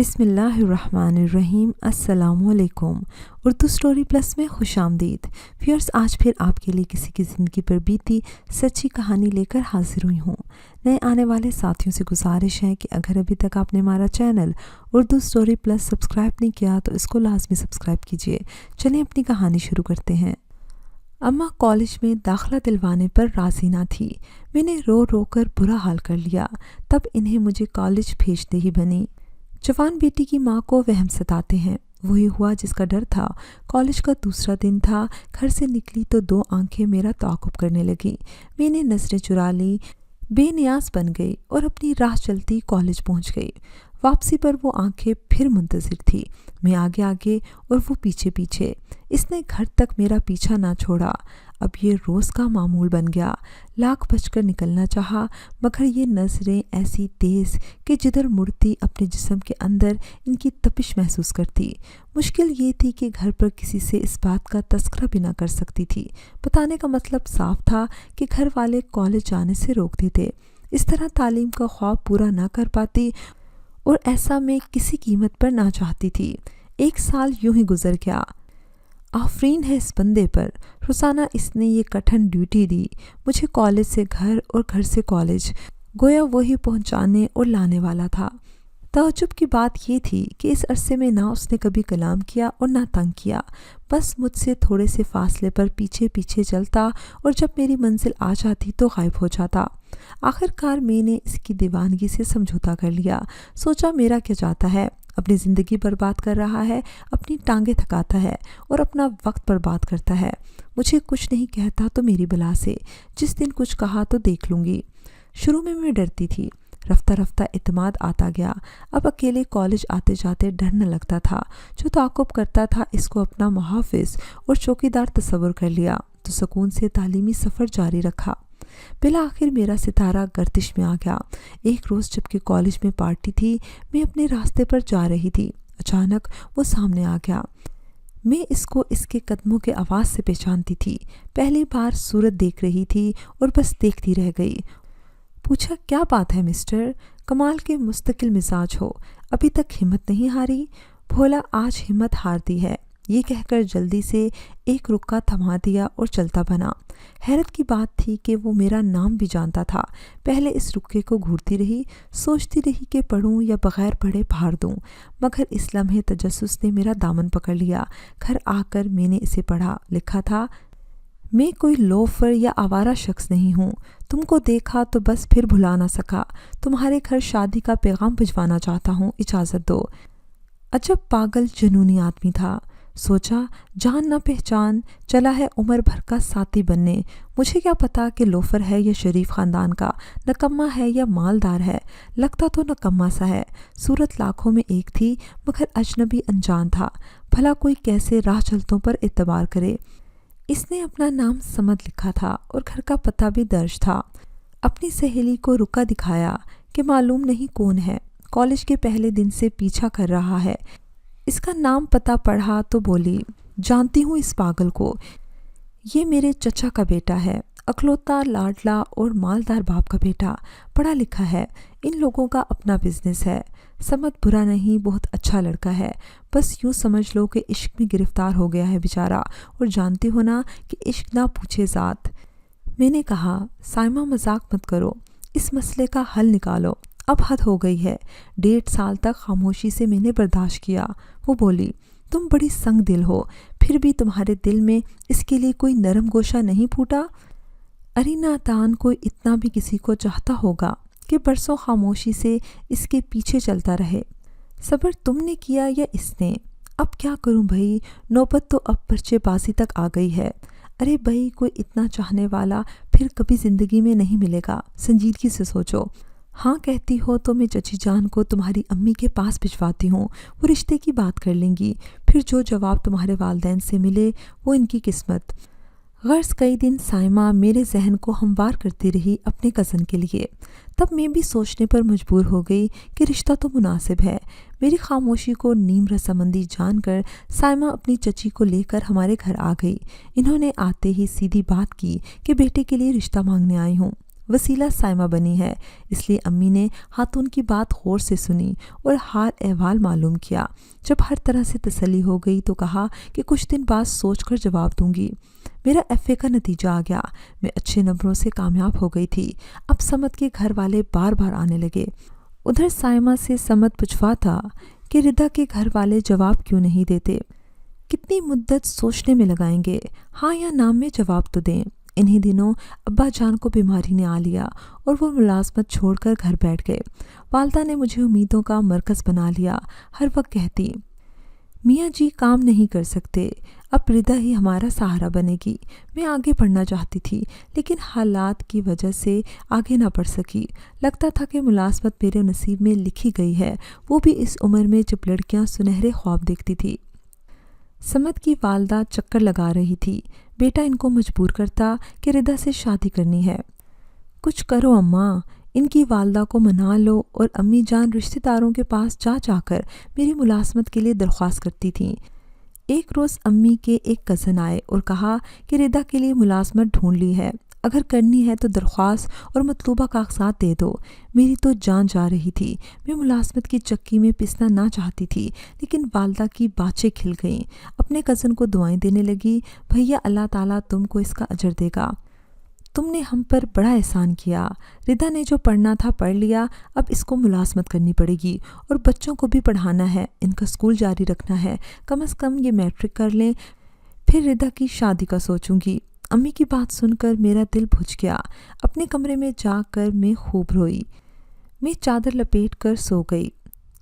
बिस्मिल्लाहिर्रहमानिर्रहीम। अस्सलामुअलैकुम। Urdu story plus में खुश आमदीद। व्यूअर्स, आज फिर आपके लिए किसी की ज़िंदगी पर बीती सच्ची कहानी लेकर हाजिर हुई हूँ। नए आने वाले साथियों से गुजारिश है कि अगर अभी तक आपने हमारा channel Urdu story plus subscribe नहीं किया तो इसको लाजमी सब्सक्राइब कीजिए। चलें अपनी कहानी शुरू करते हैं। अम्मा कॉलेज में दाखिला दिलवाने पर राज़ी ना थी। मैंने रो रो कर बुरा हाल कर लिया। तब इन्हें मुझे कॉलेज भेजते ही बनी। जवान बेटी की माँ को वहम सताते हैं। वही हुआ जिसका डर था। कॉलेज का दूसरा दिन था। घर से निकली तो दो आंखें मेरा ताक़ुब करने लगी। मैंने नज़रें चुरा ली, बेनियाज बन गई और अपनी राह चलती कॉलेज पहुंच गई। वापसी पर वो आंखें फिर मुंतज़िर थी। मैं आगे आगे और वो पीछे पीछे। इसने घर तक मेरा पीछा ना छोड़ा। अब ये रोज़ का मामूल बन गया। लाख बचकर निकलना चाहा, मगर ये नज़रें ऐसी तेज़ कि जिधर मुड़ती अपने जिस्म के अंदर इनकी तपिश महसूस करती। मुश्किल ये थी कि घर पर किसी से इस बात का तज़किरा भी ना कर सकती थी। बताने का मतलब साफ था कि घर वाले कॉलेज जाने से रोक देते। इस तरह तालीम का ख्वाब पूरा ना कर पाती और ऐसा मैं किसी कीमत पर ना चाहती थी। 1 साल यूं ही गुजर गया। आफरीन है इस बंदे पर। रोज़ाना इसने ये कठिन ड्यूटी दी, मुझे कॉलेज से घर और घर से कॉलेज, गोया वही पहुंचाने और लाने वाला था। ताज्जुब की बात ये थी कि इस अरसे में ना उसने कभी कलाम किया और ना तंग किया। बस मुझसे थोड़े से फासले पर पीछे पीछे चलता और जब मेरी मंजिल आ जाती तो गायब हो जाता। आखिरकार मैंने इसकी दीवानगी से समझौता कर लिया। सोचा मेरा क्या जाता है, अपनी ज़िंदगी बर्बाद कर रहा है, अपनी टांगें थकाता है और अपना वक्त बर्बाद करता है। मुझे कुछ नहीं कहता तो मेरी बला से, जिस दिन कुछ कहा तो देख लूँगी। शुरू में मैं डरती थी, रफ्ता रफ्ता इत्मीनान आता गया। अब अकेले कॉलेज आते जाते डर न लगता था। जो ताक़ुब करता था इसको अपना मुहाफ़िज़ और चौकीदार तस्वुर कर लिया तो सुकून से तालीमी सफ़र जारी रखा। बिला आखिर मेरा सितारा गर्दिश में आ गया। एक रोज़ जबकि कॉलेज में पार्टी थी, मैं अपने रास्ते पर जा रही थी। अचानक वो सामने आ गया। मैं इसको इसके कदमों के आवाज़ से पहचानती थी। पहली बार सूरत देख रही थी और बस देखती रह गई। पूछा, क्या बात है मिस्टर? कमाल के मुस्तकिल मिजाज हो, अभी तक हिम्मत नहीं हारी? भोला, आज हिम्मत हार दी है, ये कहकर जल्दी से एक रुक्का थमा दिया और चलता बना। हैरत की बात थी कि वो मेरा नाम भी जानता था। पहले इस रुक्के को घूरती रही, सोचती रही कि पढ़ूं या बगैर पढ़े फाड़ दूं, मगर इस लम्हे तजस्सुस ने मेरा दामन पकड़ लिया। घर आकर मैंने इसे पढ़ा। लिखा था, मैं कोई लोफर या आवारा शख्स नहीं हूँ। तुमको देखा तो बस फिर भुला ना सका। तुम्हारे घर शादी का पैगाम भिजवाना चाहता हूँ, इजाज़त दो। अजब पागल जुनूनी आदमी था। सोचा, जान ना पहचान, चला है उम्र भर का साथी बनने। मुझे क्या पता कि लोफर है या शरीफ ख़ानदान का, नकम्मा है या मालदार है। लगता तो नकम्मा सा है। सूरत लाखों में एक थी, मगर अजनबी अनजान था। भला कोई कैसे राह चलतों पर एतबार करे। इसने अपना नाम समद लिखा था और घर का पता भी दर्ज था। अपनी सहेली को रुका दिखाया कि मालूम नहीं कौन है, कॉलेज के पहले दिन से पीछा कर रहा है। इसका नाम पता पढ़ा तो बोली, जानती हूँ इस पागल को, ये मेरे चचा का बेटा है, अकलौता लाडला और मालदार बाप का बेटा। पढ़ा लिखा है, इन लोगों का अपना बिजनेस है। समझ बुरा नहीं, बहुत अच्छा लड़का है। बस यूँ समझ लो कि इश्क में गिरफ्तार हो गया है बेचारा। और जानती हो ना कि इश्क ना पूछे ज़ात। मैंने कहा, साइमा मजाक मत करो, इस मसले का हल निकालो। अब हद हो गई है। 1.5 साल तक खामोशी से मैंने बर्दाश्त किया। वो बोली, तुम बड़ी संग दिल हो, फिर भी तुम्हारे दिल में इसके लिए कोई नरम गोशा नहीं फूटा? अरे नादान, कोई इतना भी किसी को चाहता होगा कि बरसों खामोशी से इसके पीछे चलता रहे। सब्र तुमने किया या इसने? अब क्या करूं भाई, नौबत तो अब पर्चेबाजी तक आ गई है। अरे भाई, कोई इतना चाहने वाला फिर कभी ज़िंदगी में नहीं मिलेगा। संजीदगी से सोचो। हाँ कहती हो तो मैं चची जान को तुम्हारी अम्मी के पास भिजवाती हूँ। वो रिश्ते की बात कर लेंगी। फिर जो जवाब तुम्हारे वालिदैन से मिले वो इनकी किस्मत। गर्ज कई दिन साइमा मेरे जहन को हमवार करती रही अपने कज़न के लिए। तब मैं भी सोचने पर मजबूर हो गई कि रिश्ता तो मुनासिब है। मेरी खामोशी को नीम रसामंदी जानकर साइमा अपनी चची को लेकर हमारे घर आ गई। इन्होंने आते ही सीधी बात की कि बेटे के लिए रिश्ता मांगने आई हूँ। वसीला साइमा बनी है, इसलिए अम्मी ने खातून की बात गौर से सुनी और हाल अहवाल मालूम किया। जब हर तरह से तसल्ली हो गई तो कहा कि कुछ दिन बाद सोच कर जवाब दूंगी। मेरा एफए का नतीजा आ गया। मैं अच्छे नंबरों से कामयाब हो गई थी। अब समत के घर वाले बार बार आने लगे। उधर साइमा से समत पूछवा था कि रिदा के घर वाले जवाब क्यों नहीं देते, कितनी मुद्दत सोचने में लगाएंगे, हाँ या ना में जवाब तो दें। इन्हीं दिनों अब्बा जान को बीमारी ने आ लिया और वो मुलाजमत छोड़कर घर बैठ गए। वालदा ने मुझे उम्मीदों का मरकज़ बना लिया। हर वक्त कहती, मियाँ जी काम नहीं कर सकते, अब रिदा ही हमारा सहारा बनेगी। मैं आगे पढ़ना चाहती थी लेकिन हालात की वजह से आगे ना पढ़ सकी। लगता था कि मुलाजमत मेरे नसीब में लिखी गई है, वो भी इस उम्र में जब लड़कियां सुनहरे ख्वाब देखती थी। समत की वालदा चक्कर लगा रही थी। बेटा इनको मजबूर करता कि रिदा से शादी करनी है। कुछ करो अम्मा, इनकी वालदा को मना लो। और अम्मी जान रिश्तेदारों के पास जा जाकर मेरी मुलाजमत के लिए दरख्वास्त करती थीं। एक रोज़ अम्मी के एक कज़न आए और कहा कि रिदा के लिए मुलाजमत ढूंढ ली है, अगर करनी है तो दरख्वास्त और मतलूबा कागजात दे दो। मेरी तो जान जा रही थी। मैं मुलाजमत की चक्की में पिसना ना चाहती थी लेकिन वालदा की बातें खिल गईं। अपने कज़न को दुआएं देने लगी, भैया अल्लाह ताला तुमको इसका अजर देगा, तुमने हम पर बड़ा एहसान किया। रिदा ने जो पढ़ना था पढ़ लिया, अब इसको मुलाजमत करनी पड़ेगी और बच्चों को भी पढ़ाना है, इनका स्कूल जारी रखना है। कम से कम ये मैट्रिक कर लें, फिर रिदा की शादी का सोचूंगी। अम्मी की बात सुनकर मेरा दिल बुझ गया। अपने कमरे में जाकर मैं खूब रोई। मैं चादर लपेट कर सो गई।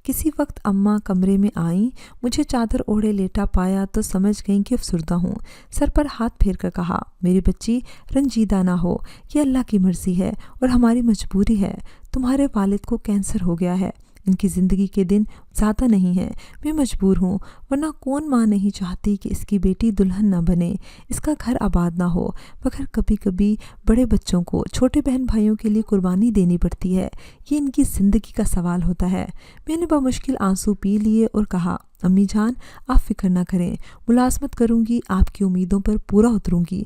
किसी वक्त अम्मा कमरे में आईं, मुझे चादर ओढ़े लेटा पाया तो समझ गईं कि अफसुर्दा हूँ। सर पर हाथ फेर कर कहा, मेरी बच्ची रंजीदा ना हो, ये अल्लाह की मर्ज़ी है और हमारी मजबूरी है। तुम्हारे वालिद को कैंसर हो गया है, इनकी ज़िंदगी के दिन ज़्यादा नहीं हैं। मैं मजबूर हूँ, वरना कौन माँ नहीं चाहती कि इसकी बेटी दुल्हन ना बने, इसका घर आबाद ना हो। मगर कभी कभी बड़े बच्चों को छोटे बहन भाइयों के लिए कुर्बानी देनी पड़ती है, ये इनकी ज़िंदगी का सवाल होता है। मैंने बमुश्किल आंसू पी लिए और कहा, अम्मी जान आप फिक्र ना करें, मुलाजमत करूँगी, आपकी उम्मीदों पर पूरा उतरूँगी।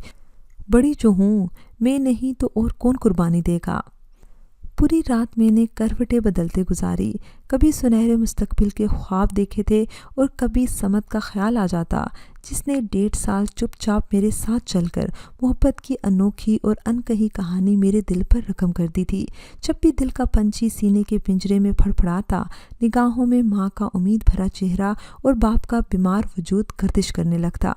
बड़ी जो हूँ मैं नहीं तो और कौन कुर्बानी देगा। पूरी रात मैंने करवटें बदलते गुजारी। कभी सुनहरे मुस्तकबिल के ख्वाब देखे थे और कभी समत का ख्याल आ जाता, जिसने 1.5 साल चुपचाप मेरे साथ चलकर मोहब्बत की अनोखी और अनकही कहानी मेरे दिल पर रकम कर दी थी। जब भी दिल का पंछी सीने के पिंजरे में फड़फड़ाता, निगाहों में माँ का उम्मीद भरा चेहरा और बाप का बीमार वजूद गर्दिश करने लगता।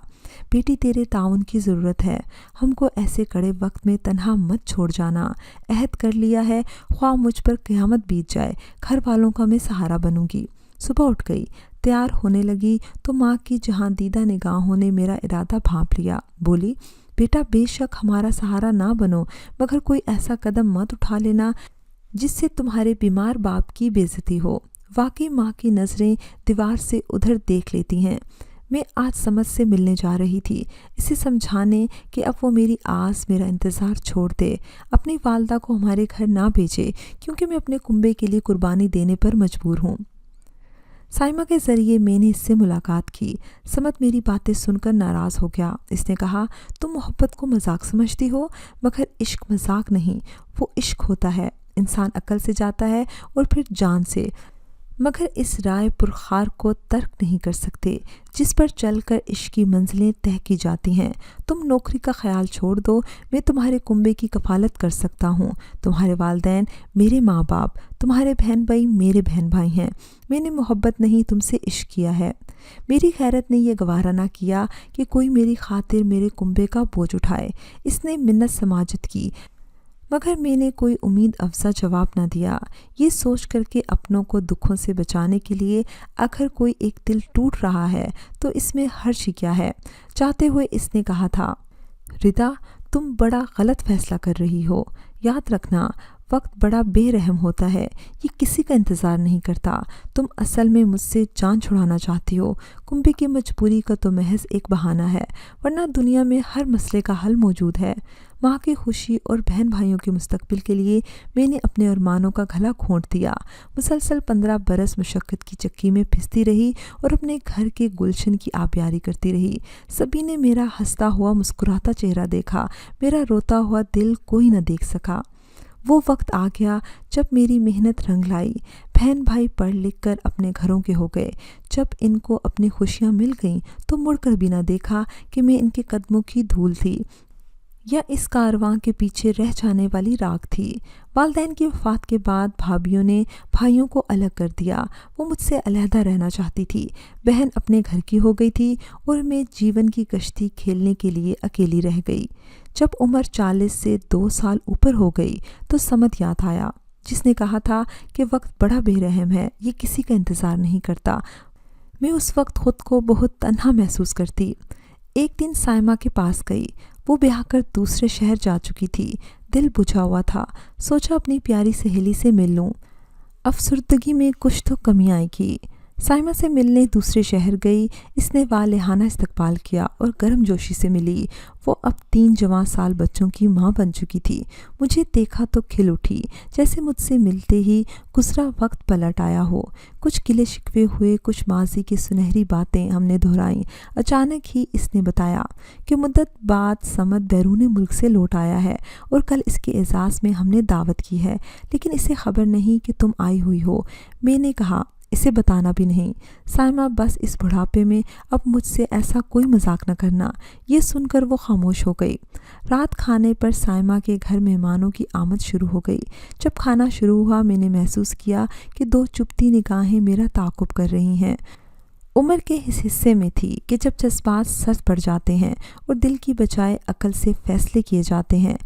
बेटी तेरे ताउन की ज़रूरत है, हमको ऐसे कड़े वक्त में तन्हा मत छोड़ जाना। अहद कर लिया है, ख्वाह मुझ पर क़यामत बीत जाए, घर वालों का मैं सहारा बनूंगी। सुबह उठ गई, तैयार होने लगी तो माँ की जहाँ दीदा निगाहों ने मेरा इरादा भांप लिया। बोली, बेटा बेशक हमारा सहारा ना बनो, मगर कोई ऐसा कदम मत उठा लेना जिससे तुम्हारे बीमार बाप की बेइज्जती हो। वाकई माँ की नज़रें दीवार से उधर देख लेती हैं। मैं आज समझ से मिलने जा रही थी, इसे समझाने कि अब वो मेरी आस मेरा इंतज़ार छोड़ दे, अपनी वालदा को हमारे घर ना भेजे, क्योंकि मैं अपने कुंबे के लिए कुर्बानी देने पर मजबूर हूँ। साइमा के ज़रिए मैंने इससे मुलाकात की। समत मेरी बातें सुनकर नाराज़ हो गया। इसने कहा, तुम मोहब्बत को मजाक समझती हो, मगर इश्क मजाक नहीं, वो इश्क होता है। इंसान अक्ल से जाता है और फिर जान से, मगर इस राय पुरखार को तर्क नहीं कर सकते जिस पर चलकर इश्क की मंजिलें तय की जाती हैं। तुम नौकरी का ख्याल छोड़ दो, मैं तुम्हारे कुंबे की कफालत कर सकता हूँ। तुम्हारे वालिदैन मेरे माँ बाप, तुम्हारे बहन भाई मेरे बहन भाई हैं। मैंने मोहब्बत नहीं तुमसे इश्क किया है। मेरी खैरत ने यह गवारा ना किया कि कोई मेरी खातिर मेरे कुंबे का बोझ उठाए। इसने मिन्नत समाजत की, मगर मैंने कोई उम्मीद अफजा जवाब न दिया। ये सोच कर के अपनों को दुखों से बचाने के लिए अगर कोई एक दिल टूट रहा है तो इसमें हर्ज क्या है। चाहते हुए इसने कहा था, रिदा तुम बड़ा गलत फैसला कर रही हो। याद रखना वक्त बड़ा बेरहम होता है, ये किसी का इंतज़ार नहीं करता। तुम असल में मुझसे जान छुड़ाना चाहती हो। कुंबे की मजबूरी का तो महज एक बहाना है, वरना दुनिया में हर मसले का हल मौजूद है। माँ की खुशी और बहन भाइयों के मुस्तकबिल के लिए मैंने अपने अरमानों का गला घोंट दिया। मुसलसल 15 बरस मुशक्क़त की चक्की में फिसती रही और अपने घर के गुलशन की आबियारी करती रही। सभी ने मेरा हंसता हुआ मुस्कुराता चेहरा देखा, मेरा रोता हुआ दिल कोई न देख सका। وہ وقت آ گیا جب میری محنت رنگ لائی، بہن بھائی پڑھ لکھ کر اپنے گھروں کے ہو گئے، جب ان کو اپنی خوشیاں مل گئیں تو مڑ کر بھی نہ دیکھا کہ میں ان کے قدموں کی دھول تھی یا اس کارواں کے پیچھے رہ جانے والی راکھ تھی۔ والدین کی وفات کے بعد بھابھیوں نے بھائیوں کو الگ کر دیا، وہ مجھ سے علیحدہ رہنا چاہتی تھی، بہن اپنے گھر کی ہو گئی تھی اور میں جیون کی کشتی کھیلنے کے لیے اکیلی رہ گئی۔ جب عمر 40 سے 2 سال اوپر ہو گئی تو سمت یاد آیا، جس نے کہا تھا کہ وقت بڑا بے رحم ہے، یہ کسی کا انتظار نہیں کرتا۔ میں اس وقت خود کو بہت تنہا محسوس کرتی۔ ایک دن سائمہ کے پاس گئی، وہ بیاہ کر دوسرے شہر جا چکی تھی، دل بجھا ہوا تھا، سوچا اپنی پیاری سہیلی سے مل لوں، افسردگی میں کچھ تو کمی آئے گی۔ سائمہ سے ملنے دوسرے شہر گئی، اس نے والہانہ استقبال کیا اور گرم جوشی سے ملی۔ وہ اب 3 جوان سال بچوں کی ماں بن چکی تھی، مجھے دیکھا تو کھل اٹھی، جیسے مجھ سے ملتے ہی گزرا وقت پلٹ آیا ہو۔ کچھ گلے شکوے ہوئے، کچھ ماضی کی سنہری باتیں ہم نے دہرائیں۔ اچانک ہی اس نے بتایا کہ مدت بعد سمت بیرون ملک سے لوٹ آیا ہے اور کل اس کے اعزاز میں ہم نے دعوت کی ہے، لیکن اسے خبر نہیں کہ تم آئی ہوئی ہو۔ میں نے کہا اسے بتانا بھی نہیں۔ سائمہ بس اس بڑھاپے میں اب مجھ سے ایسا کوئی مذاق نہ کرنا۔ یہ سن کر وہ خاموش ہو گئی۔ رات کھانے پر سائمہ کے گھر مہمانوں کی آمد شروع ہو گئی۔ جب کھانا شروع ہوا میں نے محسوس کیا کہ 2 چپتی نگاہیں میرا تعاقب کر رہی ہیں۔ عمر کے اس حصے میں تھی کہ جب جذبات سر پڑ جاتے ہیں اور دل کی بجائے عقل سے فیصلے کیے جاتے ہیں۔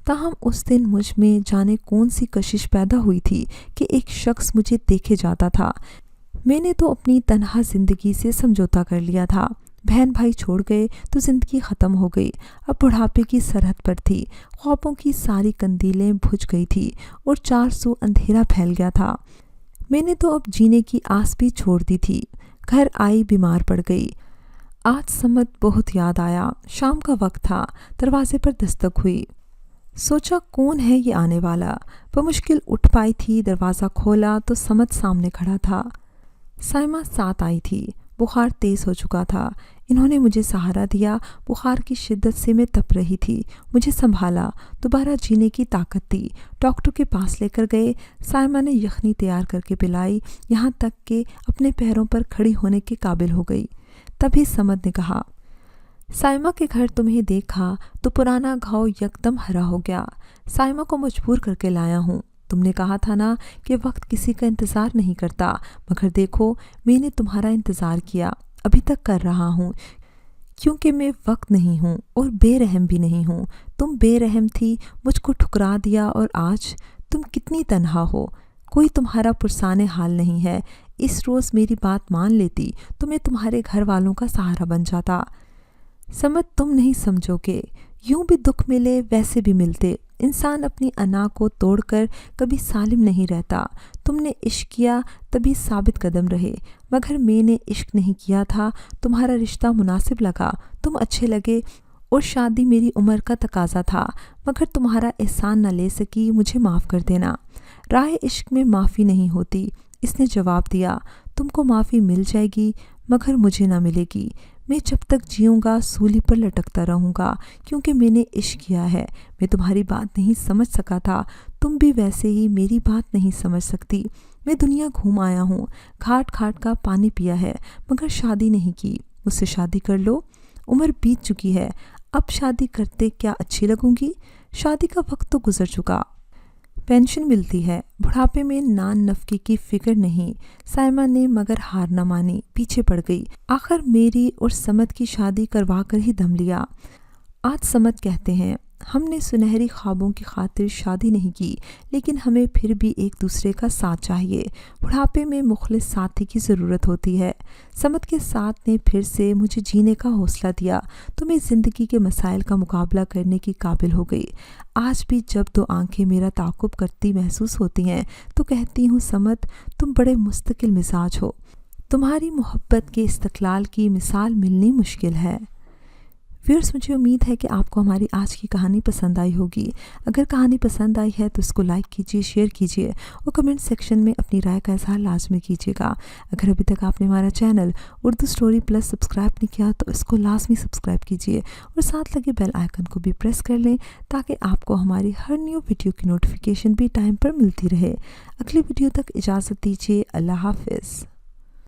تاہم اس دن مجھ میں جانے کون سی کشش پیدا ہوئی تھی کہ ایک شخص مجھے دیکھے جاتا تھا۔ میں نے تو اپنی تنہا زندگی سے سمجھوتا کر لیا تھا، بہن بھائی چھوڑ گئے تو زندگی ختم ہو گئی، اب بڑھاپے کی سرحد پر تھی، خوابوں کی ساری قندیلیں بجھ گئی تھی اور 4 سو اندھیرا پھیل گیا تھا۔ میں نے تو اب جینے کی آس بھی چھوڑ دی تھی۔ گھر آئی، بیمار پڑ گئی۔ آج سمت بہت یاد آیا۔ شام کا وقت تھا، دروازے پر دستک ہوئی۔ سوچا کون ہے یہ آنے والا؟ بمشکل اٹھ پائی تھی، دروازہ کھولا تو سمت سامنے کھڑا تھا۔ سائمہ ساتھ آئی تھی، بخار تیز ہو چکا تھا، انہوں نے مجھے سہارا دیا، بخار کی شدت سے میں تپ رہی تھی، مجھے سنبھالا، دوبارہ جینے کی طاقت دی، ڈاکٹر کے پاس لے کر گئے، سائمہ نے یخنی تیار کر کے پلائی، یہاں تک کہ اپنے پیروں پر کھڑی ہونے کے قابل ہو گئی۔ تبھی سمت نے کہا، سائمہ کے گھر تمہیں دیکھا تو پرانا گھاؤ یکدم ہرا ہو گیا، سائمہ کو مجبور کر کے لایا ہوں، تم نے کہا تھا نا کہ وقت کسی کا انتظار نہیں کرتا، مگر دیکھو میں نے تمہارا انتظار کیا، ابھی تک کر رہا ہوں، کیونکہ میں وقت نہیں ہوں اور بے رحم بھی نہیں ہوں۔ تم بے رحم تھی، مجھ کو ٹھکرا دیا، اور آج تم کتنی تنہا ہو، کوئی تمہارا پرسان حال نہیں ہے۔ اس روز میری بات مان لیتی تو میں تمہارے گھر والوں کا سہارا بن جاتا۔ سمت تم نہیں سمجھو گے، یوں بھی دکھ ملے ویسے بھی ملتے، انسان اپنی انا کو توڑ کر کبھی سالم نہیں رہتا۔ تم نے عشق کیا تبھی ثابت قدم رہے، مگر میں نے عشق نہیں کیا تھا، تمہارا رشتہ مناسب لگا، تم اچھے لگے اور شادی میری عمر کا تقاضا تھا، مگر تمہارا احسان نہ لے سکی، مجھے معاف کر دینا۔ راہ عشق میں معافی نہیں ہوتی، اس نے جواب دیا، تم کو معافی مل جائے گی مگر مجھے نہ ملے گی، میں جب تک جیوں گا سولی پر لٹکتا رہوں گا، کیونکہ میں نے عشق کیا ہے۔ میں تمہاری بات نہیں سمجھ سکا تھا، تم بھی ویسے ہی میری بات نہیں سمجھ سکتی۔ میں دنیا گھوم آیا ہوں، گھاٹ گھاٹ کا پانی پیا ہے، مگر شادی نہیں کی، مجھ سے شادی کر لو، عمر بیت چکی ہے، اب شادی کرتے کیا اچھی لگوں گی؟ شادی کا وقت تو گزر چکا، پینشن ملتی ہے، بڑھاپے میں نان نفقے کی فکر نہیں۔ سائمہ نے مگر ہار نہ مانی، پیچھے پڑ گئی، آخر میری اور سمت کی شادی کروا کر ہی دم لیا۔ آج سمت کہتے ہیں، ہم نے سنہری خوابوں کی خاطر شادی نہیں کی، لیکن ہمیں پھر بھی ایک دوسرے کا ساتھ چاہیے، بڑھاپے میں مخلص ساتھی کی ضرورت ہوتی ہے۔ سمت کے ساتھ نے پھر سے مجھے جینے کا حوصلہ دیا تو میں زندگی کے مسائل کا مقابلہ کرنے کی قابل ہو گئی۔ آج بھی جب 2 آنکھیں میرا تعاقب کرتی محسوس ہوتی ہیں تو کہتی ہوں، سمت تم بڑے مستقل مزاج ہو، تمہاری محبت کے استقلال کی مثال ملنی مشکل ہے۔ व्यूअर्स, मुझे उम्मीद है कि आपको हमारी आज की कहानी पसंद आई होगी। अगर कहानी पसंद आई है तो इसको लाइक कीजिए, शेयर कीजिए और कमेंट सेक्शन में अपनी राय का इजहार लाजमी कीजिएगा। अगर अभी तक आपने हमारा channel Urdu story plus subscribe नहीं किया तो इसको लाजमी सब्सक्राइब कीजिए और साथ लगे बेल आइकन को भी प्रेस कर लें ताकि आपको हमारी हर न्यू वीडियो की नोटिफिकेशन भी टाइम पर मिलती रहे। अगली वीडियो तक इजाज़त दीजिए। अल्लाह हाफिज़।